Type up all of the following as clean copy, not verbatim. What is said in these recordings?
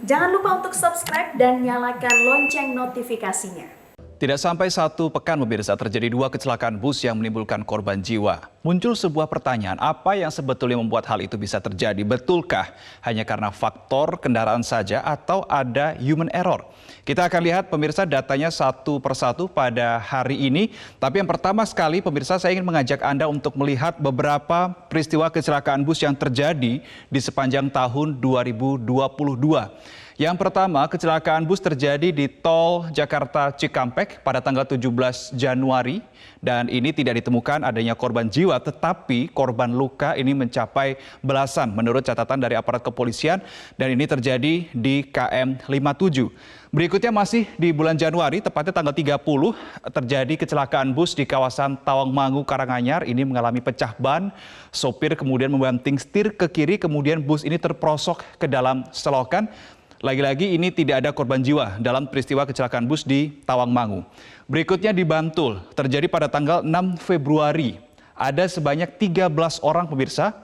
Jangan lupa untuk subscribe dan nyalakan lonceng notifikasinya. Tidak sampai 1 pekan pemirsa terjadi 2 kecelakaan bus yang menimbulkan korban jiwa. Muncul sebuah pertanyaan, apa yang sebetulnya membuat hal itu bisa terjadi? Betulkah hanya karena faktor kendaraan saja atau ada human error? Kita akan lihat pemirsa datanya satu persatu pada hari ini. Tapi yang pertama sekali pemirsa saya ingin mengajak Anda untuk melihat beberapa peristiwa kecelakaan bus yang terjadi di sepanjang tahun 2022. Yang pertama, kecelakaan bus terjadi di Tol Jakarta Cikampek pada tanggal 17 Januari dan ini tidak ditemukan adanya korban jiwa, tetapi korban luka ini mencapai belasan menurut catatan dari aparat kepolisian dan ini terjadi di KM 57. Berikutnya masih di bulan Januari, tepatnya tanggal 30, terjadi kecelakaan bus di kawasan Tawangmangu, Karanganyar. Ini mengalami pecah ban, sopir kemudian membanting setir ke kiri, kemudian bus ini terperosok ke dalam selokan. Lagi-lagi ini tidak ada korban jiwa dalam peristiwa kecelakaan bus di Tawangmangu. Berikutnya di Bantul, terjadi pada tanggal 6 Februari. Ada sebanyak 13 orang pemirsa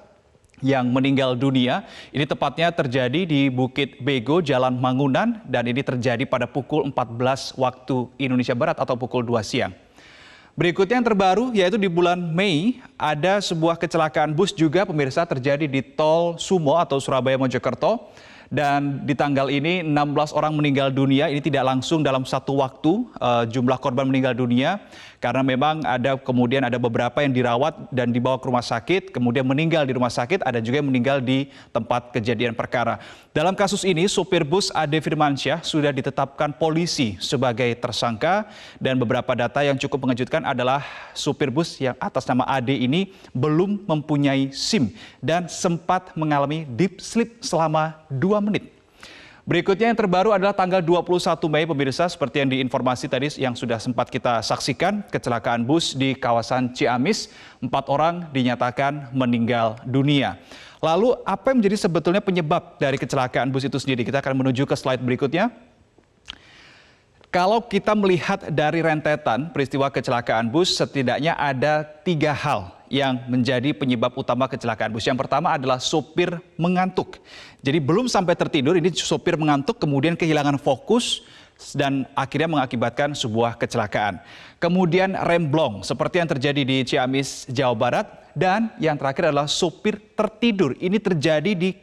yang meninggal dunia. Ini tepatnya terjadi di Bukit Bego, Jalan Mangunan, dan ini terjadi pada pukul 14 waktu Indonesia Barat atau pukul 2 siang. Berikutnya yang terbaru yaitu di bulan Mei ada sebuah kecelakaan bus juga pemirsa terjadi di Tol Sumo atau Surabaya Mojokerto. Dan di tanggal ini 16 orang meninggal dunia, ini tidak langsung dalam satu waktu jumlah korban meninggal dunia. Karena memang kemudian ada beberapa yang dirawat dan dibawa ke rumah sakit, kemudian meninggal di rumah sakit, ada juga yang meninggal di tempat kejadian perkara. Dalam kasus ini, supir bus Ade Firmansyah sudah ditetapkan polisi sebagai tersangka dan beberapa data yang cukup mengejutkan adalah supir bus yang atas nama Ade ini belum mempunyai SIM dan sempat mengalami deep sleep selama 2 menit. Berikutnya yang terbaru adalah tanggal 21 Mei pemirsa, seperti yang diinformasi tadi yang sudah sempat kita saksikan, kecelakaan bus di kawasan Ciamis, 4 orang dinyatakan meninggal dunia. Lalu apa yang menjadi sebetulnya penyebab dari kecelakaan bus itu sendiri? Kita akan menuju ke slide berikutnya. Kalau kita melihat dari rentetan peristiwa kecelakaan bus, setidaknya ada 3 hal yang menjadi penyebab utama kecelakaan bus. Yang pertama adalah sopir mengantuk. Jadi belum sampai tertidur, ini sopir mengantuk kemudian kehilangan fokus dan akhirnya mengakibatkan sebuah kecelakaan. Kemudian remblong seperti yang terjadi di Ciamis, Jawa Barat. Dan yang terakhir adalah sopir tertidur. Ini terjadi di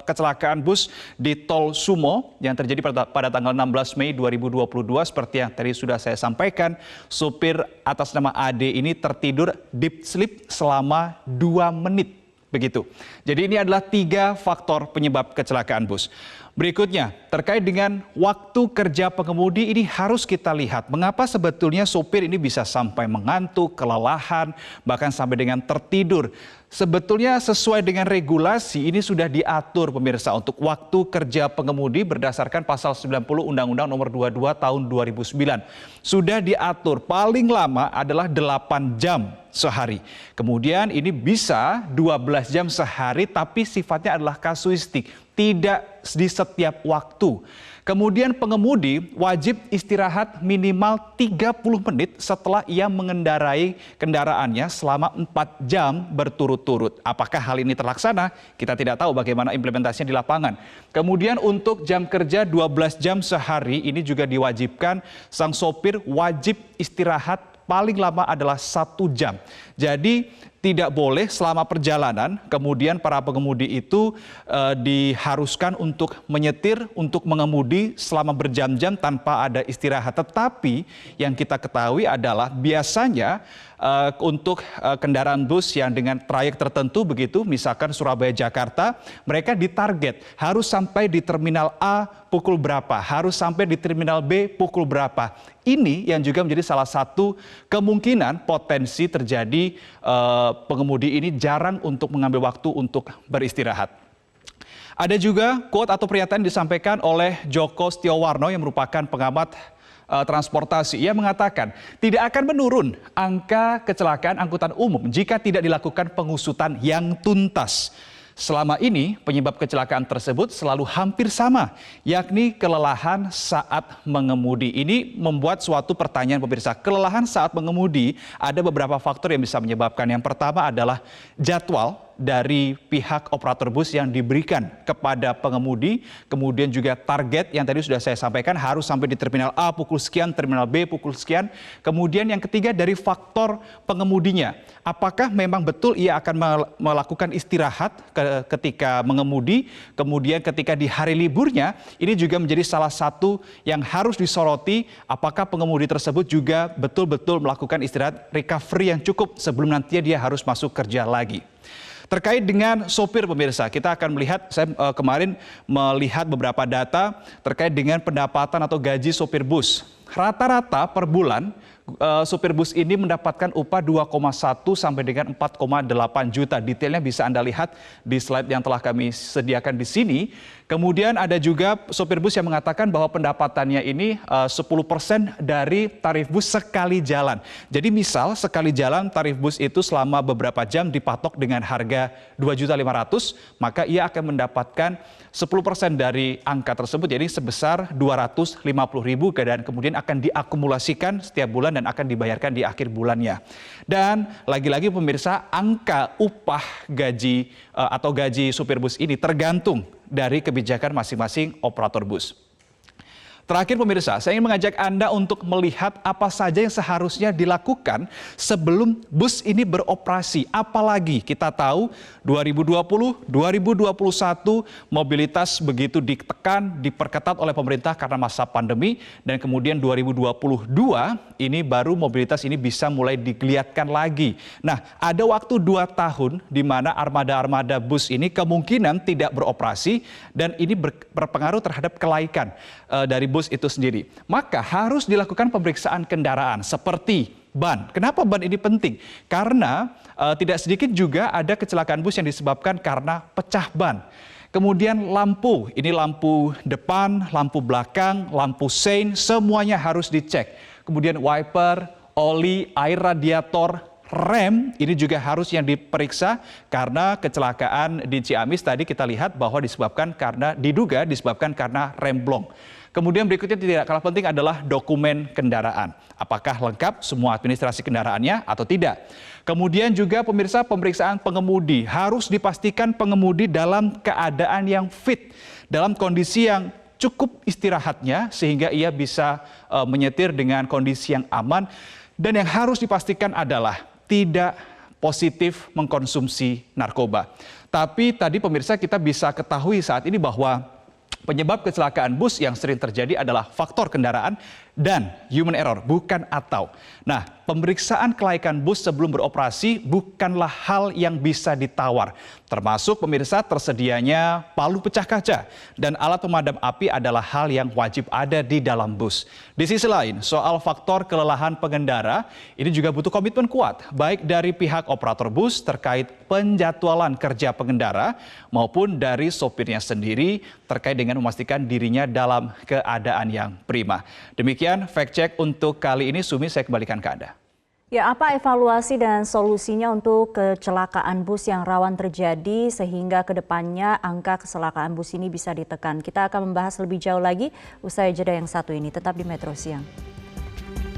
kecelakaan bus di Tol Sumo yang terjadi pada tanggal 16 Mei 2022. Seperti yang tadi sudah saya sampaikan, sopir atas nama Ade ini tertidur deep sleep selama 2 menit. Begitu. Jadi ini adalah 3 faktor penyebab kecelakaan bus. Berikutnya, terkait dengan waktu kerja pengemudi ini harus kita lihat mengapa sebetulnya sopir ini bisa sampai mengantuk, kelelahan, bahkan sampai dengan tertidur. Sebetulnya sesuai dengan regulasi ini sudah diatur pemirsa untuk waktu kerja pengemudi berdasarkan pasal 90 Undang-Undang Nomor 22 Tahun 2009. Sudah diatur paling lama adalah 8 jam sehari. Kemudian ini bisa 12 jam sehari tapi sifatnya adalah kasuistik, tidak di setiap waktu. Kemudian pengemudi wajib istirahat minimal 30 menit setelah ia mengendarai kendaraannya selama 4 jam berturut-turut. Apakah hal ini terlaksana? Kita tidak tahu bagaimana implementasinya di lapangan. Kemudian untuk jam kerja 12 jam sehari ini juga diwajibkan sang sopir wajib istirahat paling lama adalah 1 jam. Jadi tidak boleh selama perjalanan, kemudian para pengemudi itu diharuskan untuk menyetir, untuk mengemudi selama berjam-jam tanpa ada istirahat. Tetapi yang kita ketahui adalah biasanya untuk kendaraan bus yang dengan trayek tertentu begitu, misalkan Surabaya-Jakarta, mereka ditarget harus sampai di Terminal A pukul berapa, harus sampai di Terminal B pukul berapa. Ini yang juga menjadi salah satu kemungkinan potensi terjadi pengemudi ini jarang untuk mengambil waktu untuk beristirahat. Ada juga quote atau pernyataan disampaikan oleh Joko Setiowarno yang merupakan pengamat transportasi. Ia mengatakan tidak akan menurun angka kecelakaan angkutan umum jika tidak dilakukan pengusutan yang tuntas. Selama ini penyebab kecelakaan tersebut selalu hampir sama, yakni kelelahan saat mengemudi. Ini membuat suatu pertanyaan pemirsa, kelelahan saat mengemudi ada beberapa faktor yang bisa menyebabkan. Yang pertama adalah jadwal dari pihak operator bus yang diberikan kepada pengemudi, kemudian juga target yang tadi sudah saya sampaikan harus sampai di terminal A pukul sekian, terminal B pukul sekian. Kemudian yang ketiga dari faktor pengemudinya. Apakah memang betul ia akan melakukan istirahat ketika mengemudi, kemudian ketika di hari liburnya, ini juga menjadi salah satu yang harus disoroti, apakah pengemudi tersebut juga betul-betul melakukan istirahat recovery yang cukup sebelum nantinya dia harus masuk kerja lagi. Terkait dengan sopir pemirsa, kita akan melihat, saya kemarin melihat beberapa data terkait dengan pendapatan atau gaji sopir bus. Rata-rata per bulan sopir bus ini mendapatkan upah 2,1 sampai dengan 4,8 juta. Detailnya bisa Anda lihat di slide yang telah kami sediakan di sini. Kemudian ada juga sopir bus yang mengatakan bahwa pendapatannya ini 10% dari tarif bus sekali jalan. Jadi misal sekali jalan tarif bus itu selama beberapa jam dipatok dengan harga 2.500.000, maka ia akan mendapatkan 10% dari angka tersebut, jadi sebesar 250.000 dan kemudian akan diakumulasikan setiap bulan dan akan dibayarkan di akhir bulannya. Dan lagi-lagi pemirsa, angka upah gaji atau gaji supir bus ini tergantung dari kebijakan masing-masing operator bus. Terakhir pemirsa, saya ingin mengajak Anda untuk melihat apa saja yang seharusnya dilakukan sebelum bus ini beroperasi. Apalagi kita tahu 2020, 2021 mobilitas begitu ditekan, diperketat oleh pemerintah karena masa pandemi. Dan kemudian 2022 ini baru mobilitas ini bisa mulai digeliatkan lagi. Nah, ada waktu 2 tahun di mana armada-armada bus ini kemungkinan tidak beroperasi dan ini berpengaruh terhadap kelaikan dari bus itu sendiri. Maka harus dilakukan pemeriksaan kendaraan seperti ban. Kenapa ban ini penting? Karena tidak sedikit juga ada kecelakaan bus yang disebabkan karena pecah ban. Kemudian lampu, ini lampu depan, lampu belakang, lampu sein, semuanya harus dicek. Kemudian wiper, oli, air radiator, rem ini juga harus yang diperiksa karena kecelakaan di Ciamis tadi kita lihat bahwa diduga disebabkan karena rem blong. Kemudian berikutnya tidak kalah penting adalah dokumen kendaraan. Apakah lengkap semua administrasi kendaraannya atau tidak? Kemudian juga pemirsa, pemeriksaan pengemudi. Harus dipastikan pengemudi dalam keadaan yang fit, dalam kondisi yang cukup istirahatnya sehingga ia bisa menyetir dengan kondisi yang aman. Dan yang harus dipastikan adalah tidak positif mengkonsumsi narkoba. Tapi tadi pemirsa kita bisa ketahui saat ini bahwa penyebab kecelakaan bus yang sering terjadi adalah faktor kendaraan dan human error, bukan atau. Nah, pemeriksaan kelaikan bus sebelum beroperasi bukanlah hal yang bisa ditawar. Termasuk pemirsa tersedianya palu pecah kaca dan alat pemadam api adalah hal yang wajib ada di dalam bus. Di sisi lain, soal faktor kelelahan pengendara ini juga butuh komitmen kuat, baik dari pihak operator bus terkait penjadwalan kerja pengendara maupun dari sopirnya sendiri terkait dengan memastikan dirinya dalam keadaan yang prima. Demikian fact check untuk kali ini. Sumi, saya kembalikan ke Anda. Ya, apa evaluasi dan solusinya untuk kecelakaan bus yang rawan terjadi sehingga kedepannya angka kecelakaan bus ini bisa ditekan? Kita akan membahas lebih jauh lagi usai jeda yang satu ini. Tetap di Metro Siang.